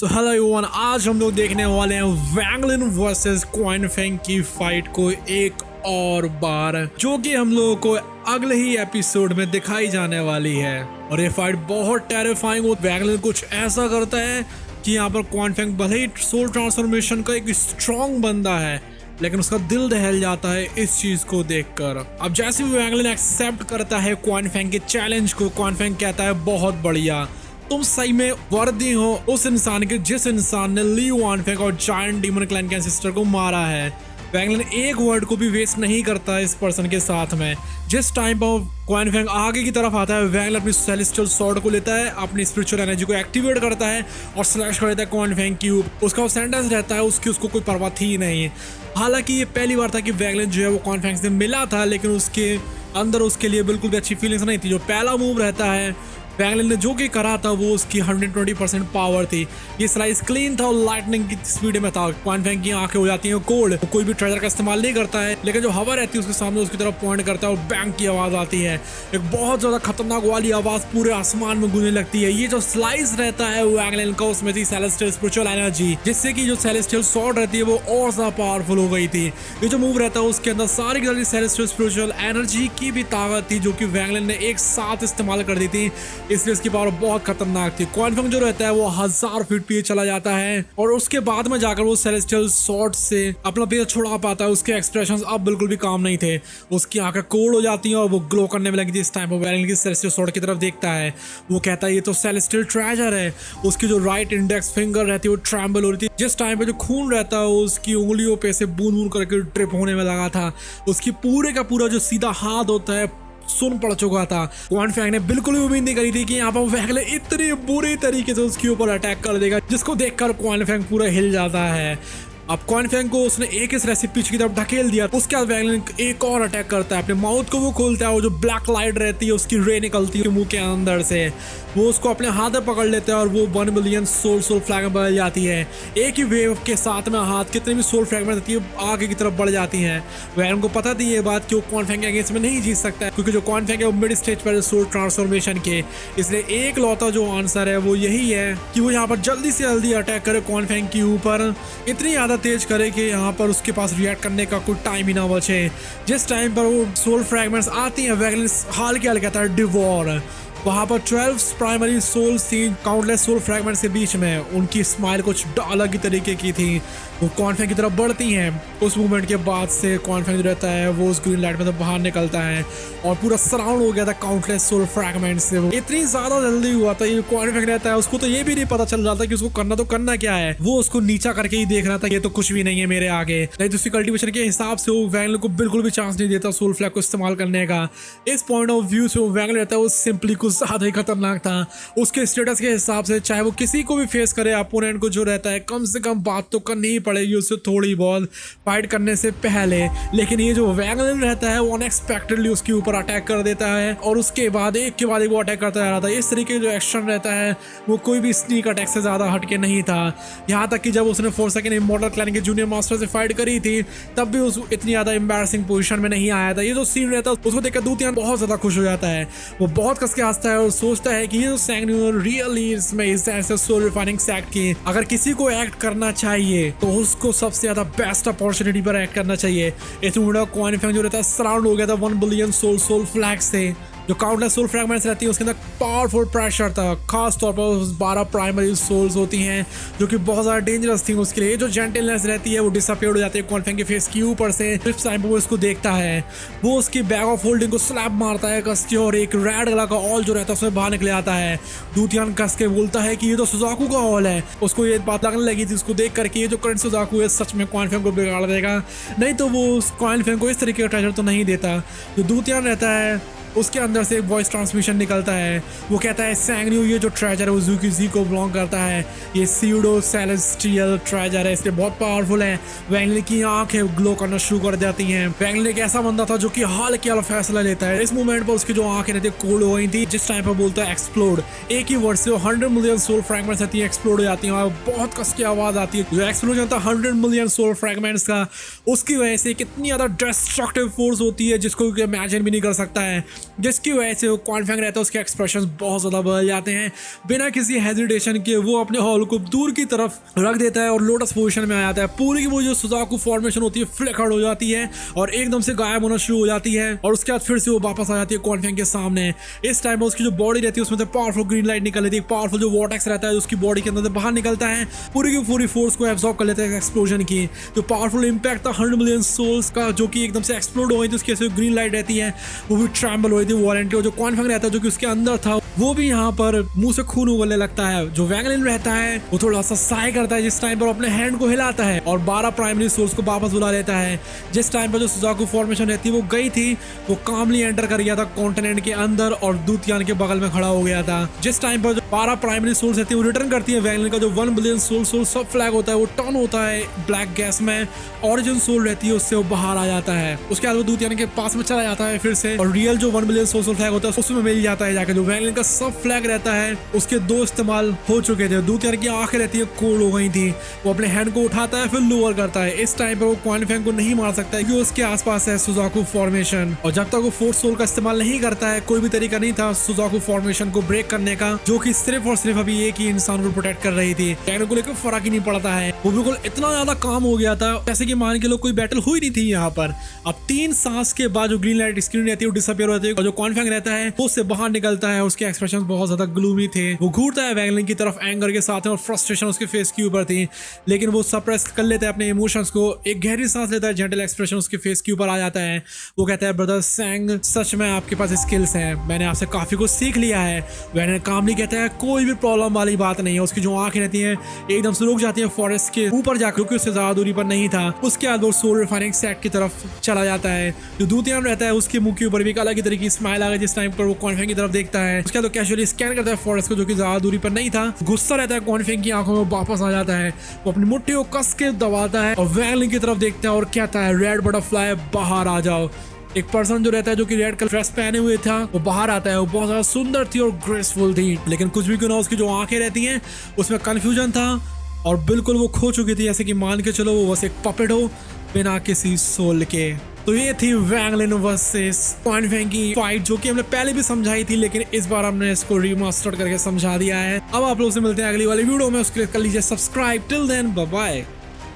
So hello everyone, आज हम लोग देखने वाले हैं वैंगलिन वर्सेस क्वाइन फेंग की फाइट को एक और बार, जो कि हम लोगों को अगले ही एपिसोड में दिखाई जाने वाली है। और ये फाइट बहुत टेरिफाइंग हो। वैंगलिन कुछ ऐसा करता है कि यहाँ पर क्वाइन फेंग भले ही सोल ट्रांसफॉर्मेशन का एक स्ट्रॉन्ग बंदा है, लेकिन उसका दिल दहल जाता है इस चीज को देखकर। अब जैसे भी वैंगलिन एक्सेप्ट करता है क्वाइन फेंग के चैलेंज को, क्वाइन फेंग कहता है बहुत बढ़िया, तुम सही में वर्दी हो उस इंसान के जिस इंसान ने ली वानफेंग और जायंट डीमन क्लैन के एंसेस्टर को मारा है। वैंगलिन एक वर्ड को भी वेस्ट नहीं करता इस पर्सन के साथ में। जिस टाइम पर क्वाइन फेंग आगे की तरफ आता है, वैंगलिन अपनी सेलेस्टियल स्वॉर्ड को लेता है, अपनी स्पिरिचुअल एनर्जी को एक्टिवेट करता है और स्लैश कर देता है क्वाइन फेंग की ऊपर। उसका सेंटेंस रहता है, उसको कोई परवाह थी नहीं। हालांकि ये पहली बार था कि वैंगलिन जो है वो क्वाइन फेंग से मिला था, लेकिन उसके अंदर उसके लिए बिल्कुल भी अच्छी फीलिंग्स नहीं थी। जो पहला मूव रहता है वैंगलिन ने जो कि करा था वो उसकी 120% पावर थी। ये स्लाइस क्लीन था और लाइटनिंग की स्पीड में था। क्वाइन फेंग की आंखें हो जाती हैं कोल्ड। वो कोई भी ट्रेजर का इस्तेमाल नहीं करता है, लेकिन जो हवा रहती है उसके सामने उसकी तरफ पॉइंट करता है और बैंग की आवाज आती है। एक बहुत ज्यादा खतरनाक वाली आवाज पूरे आसमान में गूंजने लगती है। ये जो स्लाइस रहता है वैंगलिन का, उसमें थी सेलेस्टियल स्पिरिचुअल एनर्जी, जिससे कि जो सेलेस्टियल स्वॉर्ड रहती है वो और ज्यादा पावरफुल हो गई थी। ये जो मूव रहता है उसके अंदर सारी की सारी सेलेस्टियल स्पिरिचुअल एनर्जी की भी ताकत थी, जो कि वैंगलिन ने एक साथ इस्तेमाल कर दी थी, इसलिए इसकी पावर बहुत खतरनाक थी। क्वाइन फेंग जो रहता है वो 1000 फीट पे चला जाता है और उसके बाद में जाकर वो सेलेस्टियल स्वॉर्ड से अपना पेज छुड़ा पाता है। उसके एक्सप्रेशंस अब बिल्कुल भी काम नहीं थे। उसकी आंखें कोल्ड हो जाती हैं और वो ग्लो करने में लगी थी। इस टाइम पर वैंगलिन की सेलेस्टियल स्वॉर्ड की तरफ देखता है। वो कहता है ये तो सेलेस्टियल ट्रेजर है। उसकी जो राइट इंडेक्स फिंगर रहती है वो ट्रैम्बल हो रही थी। जिस टाइम पे जो खून रहता है उसकी उंगलियों पे से बूंद बूंद करके ड्रिप होने में लगा था। उसकी पूरे का पूरा जो सीधा हाथ होता है सुन पड़ चुका था। क्वाइन फेंग ने बिल्कुल भी उम्मीद नहीं करी थी कि यहाँ पर वैंगलिन इतनी बुरी तरीके से उसके ऊपर अटैक कर देगा, जिसको देखकर क्वाइन फेंग पूरा हिल जाता है। अब क्वाइन फेंग को उसने एक इस रेसिपी की तरफ ढकेल दिया। उसके बाद वैंगलिन एक और अटैक करता है। अपने माउथ को वो खोलता है और जो ब्लैक लाइट रहती है उसकी रे निकलती है मुंह के अंदर से। वो उसको अपने हाथ में पकड़ लेता है और वो 1 बिलियन सोल फ्रैगमेंट में बदल जाती है। एक ही वेव के साथ में हाथ कितनी भी सोल फ्रैगमेंट रहती है आगे की तरफ बढ़ जाती है। वैंगलिन को पता थी ये बात कि वो क्वाइन फेंग के अगेंस्ट में नहीं जीत सकता है, क्योंकि जो क्वाइन फेंग है वो मिड स्टेज पर सोल ट्रांसफॉर्मेशन के। इसलिए एक लौता जो आंसर है वो यही है कि वो यहाँ पर जल्दी से जल्दी अटैक करे क्वाइन फेंग के ऊपर, इतनी ज्यादा तेज करे कि यहाँ पर उसके पास रिएक्ट करने का कोई टाइम ही ना बचे। जिस टाइम पर वो सोल फ्रैगमेंट्स आती हैं, वैंगलिन हाल के हाल कहता है डिवोर। वहाँ पर 12 प्राइमरी सोल थी काउंटलेस सोल फ्रैगमेंट्स के बीच में। उनकी स्माइल कुछ अलग ही तरीके की थी। वो क्वाइन फेंग की तरफ बढ़ती हैं। उस मूवमेंट के बाद से क्वाइन फेंग जो रहता है वो उस ग्रीन लाइट में तो बाहर निकलता है और पूरा सराउंड हो गया था काउंटलेस सोल फ्रैगमेंट्स से। वो इतनी ज्यादा जल्दी हुआ था। ये क्वाइन फेंग रहता है उसको तो ये भी नहीं पता चल रहा था कि उसको करना तो करना क्या है। वो उसको नीचा करके ही देख रहा था, ये तो कुछ भी नहीं है मेरे आगे। नहीं तो उसकी कल्टिवेशन के हिसाब से वो वैंगलिन को बिल्कुल भी चांस नहीं देता सोल फ्लैग को इस्तेमाल करने का। इस पॉइंट ऑफ व्यू से वो वैंगलिन रहता है वो सिंपली कुछ ज्यादा ही खतरनाक था। उसके स्टेटस के हिसाब से चाहे वो किसी को भी फेस करे, अपोनेंट को जो रहता है कम से कम बात तो करनी ही पड़ेगी उससे थोड़ी बहुत फाइट करने से पहले। लेकिन ये जो वैंगलिन रहता है वो अनएक्सपेक्टेडली उसके ऊपर अटैक कर देता है और उसके बाद एक के बाद एक वो अटैक करता जा रहा था। इस तरीके जो एक्शन रहता है वो कोई भी स्नीक अटैक से ज्यादा हटके नहीं था। यहाँ तक कि जब उसने 4 सेकंड इमॉर्टल क्लैन के जूनियर मास्टर से फाइट करी थी तब भी उस इतनी ज्यादा एम्बैरसिंग पोजीशन में नहीं आया था। ये जो सीन रहता है उसको देखकर दूतियान बहुत ज्यादा खुश हो जाता है। वो बहुत कस के हंसता है और सोचता है कि ये जो सैंगन्यूर रियली इसमें इस ऐसे सोल रिफाइनिंग एक्ट की अगर किसी को एक्ट करना चाहिए तो उसको सबसे ज्यादा बेस्ट अपॉर्चुनिटी पर एक्ट करना चाहिए। इस मूवमेंट क्वाइन फेंग जो रहता है सराउंड हो गया था 1 बिलियन सोल फ्लैग से। जो काउंटलेस सोल फ्रैगमेंट्स रहती है उसके अंदर पावरफुल प्रेशर था। खास तौर पर 12 प्राइमरी सोल्स होती हैं जो कि बहुत ज़्यादा डेंजरस थी उसके लिए। जो जेंटलनेस रहती है वो डिसअपियर हो जाती है क्वाइन फेंग के फेस के ऊपर से। फिफ्थ टाइम पर वो इसको देखता है, वो उसकी बैग ऑफ होल्डिंग को स्लैप मारता है कस के और एक रेड कलर का ऑल जो रहता है उसमें बाहर निकले आता है। दूतियान कस के बोलता है कि ये तो सुजाकू का ऑल है। उसको ये बात लगने लगी थी उसको देख करके ये जो करंट सुजाकू है सच में क्वाइन फेंग को बिगाड़ देगा, नहीं तो वो उस क्वाइन फेंग को इस तरीके का ट्रेजर तो नहीं देता। जो दूतियान रहता है उसके अंदर से एक वॉइस ट्रांसमिशन निकलता है। वो कहता है सैंगन्यू ये जो ट्रेजर है वो ज़ू की जी को बिलोंग करता है। ये सीडो सेलेस्टियल ट्रेजर है, इसलिए बहुत पावरफुल है। वैंगलिन की आंखें ग्लो करना शुरू कर जाती हैं। वैंगलिन एक ऐसा बंदा था जो कि हाल के हाल फैसला लेता है। इस मोमेंट पर उसकी जो आंखें रहती है कोल्ड हो गई थी। जिस टाइम पर बोलता है एक्सप्लोड, एक ही वर्ड से 100 मिलियन सोल फ्रैगमेंट्स रहती है एक्सप्लोड हो जाती है और बहुत कस की आवाज आती है। जो एक्सप्लोजन था 100 मिलियन सोल फ्रैगमेंट्स का, उसकी वजह से कितनी ज्यादा डिस्ट्रक्टिव फोर्स होती है जिसको इमेजिन भी नहीं कर सकता है। जिसकी वजह से वो क्वानफेंग रहता है उसके एक्सप्रेशन बहुत ज़्यादा बदल जाते हैं। बिना किसी हेजिटेशन के वो अपने हॉल को दूर की तरफ रख देता है और लोटस पोजीशन में आ जाता है। पूरी की वो जो सुजाकू फॉर्मेशन होती है फ्लिकर्ड हो जाती है और एकदम से गायब होना शुरू हो जाती है और उसके बाद फिर से वो वापस आ जाती है क्वानफेंग के सामने। इस टाइम में उसकी जो बॉडी रहती है उसमें से पावरफुल ग्रीन लाइट निकल लेती है, पावरफुल जो वॉर्टेक्स रहता है उसकी बॉडी के अंदर से बाहर निकलता है, पूरी की पूरी फोर्स को एब्जॉर्ब कर लेता है एक्सप्लोजन की। जो पावरफुल इंपैक्ट था 100 मिलियन सोल्स का जो कि एकदम से एक्सप्लोड हो गई थी, उसकी वजह से ग्रीन लाइट रहती है वो भी ट्रैम्बल हो रही थी वॉलेंटी। और जो क्वानफेंग रहता है जो कि उसके अंदर था वो भी यहाँ पर मुंह से खून उगलने लगता है। जो वैंगलिन रहता है वो थोड़ा सा साय करता है जिस टाइम पर अपने हैंड को हिलाता है और 12 प्राइमरी सोर्स को वापस बुला लेता है। जिस टाइम पर जो सुजाकू फॉर्मेशन रहती है वो गई थी, वो कामली एंटर कर गया था कॉन्टिनेंट के अंदर और दूतयान के बगल में खड़ा हो गया था। जिस टाइम पर जो 12 प्राइमरी सोर्स रहती है वो रिटर्न करती है, वैंगलिन का जो 1 बिलियन सोल सब फ्लैग होता है वो टर्न होता है ब्लैक गैस में, ओरिजिन सोल रहती है उससे वो बाहर आ जाता है। उसके बाद वो दूतयान के पास में चला जाता है फिर से और रियल जो 1 बिलियन सोल फ्लैग होता है उसमें मिल जाता है जाकर। जो वैंगलिन का सब फ्लैग रहता है उसके 2 इस्तेमाल हो चुके थे। दूतयान की आंखें रहती है कोल्ड हो गई थी, वो अपने हैंड को उठाता है फिर लोअर करता है। इस टाइम पर वो क्वानफेंग को नहीं मार सकता है क्योंकि उसके आसपास है सुजाकू फॉर्मेशन और जब तक वो फोर्स सोल का इस्तेमाल नहीं करता है कोई भी तरीका नहीं था सुजाकू फॉर्मेशन को ब्रेक करने का, जो कि सिर्फ और सिर्फ अभी एक ही इंसान को प्रोटेक्ट कर रही थी। वैंगलिन को लेकर फर्क ही नहीं पड़ता है, वो बिल्कुल इतना ज्यादा काम हो गया था जैसे कि मान के लोग कोई बैटल हुई नहीं थी यहाँ पर। अब 3 सांस के बाद जो ग्रीन लाइट स्क्रीन रहती है वो डिसअपियर हो जाती है और जो क्वानफेंग रहता है वो उससे बाहर निकलता है। उसके एक्सप्रेशन बहुत ज्यादा ग्लूमी थे, वो घूरता है वैंगलिन की तरफ एंगर के साथ और फ्रस्ट्रेशन उसके फेस के ऊपर थी, लेकिन वो सप्रेस कर लेता है अपने इमोशंस को। एक गहरी सांस लेता है, जेंटल एक्सप्रेशन उसके फेस के ऊपर आ जाता है। वो कहता है ब्रदर सैंग सच में आपके पास स्किल्स हैं, मैंने आपसे काफी कुछ सीख लिया है। वैंगलिन कामली कहता है कोई भी प्रॉब्लम वाली बात नहीं है। उसकी जो आंखें रहती हैं एकदम से रुक जाती है फॉरेस्ट के ऊपर जाकर क्योंकि उससे ज्यादा दूरी पर नहीं था। उसके बाद वो सोल रिफाइनिंग सेट की तरफ चला जाता है। जो दूतयान रहता है उसके मुंह के ऊपर भी एक अलग ही तरीके की स्माइल आ गई जिस टाइम पर वो क्वानफेंग की तरफ देखता है। उसके बाद वो कैजुअली स्कैन करता है फॉरेस्ट को जो कि ज्यादा दूरी पर नहीं था। गुस्सा रहता है क्वानफेंग की आंखों में, वापस आ जाता है, वो अपनी मुट्ठी को कस के दबाता है और वैंगलिन की तरफ देखता है और कहता है रेड बटरफ्लाई बाहर आ जाओ। एक पर्सन जो रहता है जो कि रेड कलर ड्रेस पहने हुए था वो बाहर आता है। वो बहुत ज्यादा सुंदर थी और ग्रेसफुल थी, लेकिन कुछ भी क्यों ना उसकी जो आंखें रहती हैं उसमें कंफ्यूजन था और बिल्कुल वो खो चुकी थी, जैसे कि मान के चलो वो बस एक पपेट हो बिना किसी सोल के। तो ये थी वैंगलिन वर्सेस क्वानफेंग की फाइट जो कि हमने पहले भी समझाई थी, लेकिन इस बार हमने इसको रीमास्टर करके समझा दिया है। अब आप लोग से मिलते हैं अगली वाली वीडियो में, उसके लिए कर लीजिए subscribe. Till then bye bye.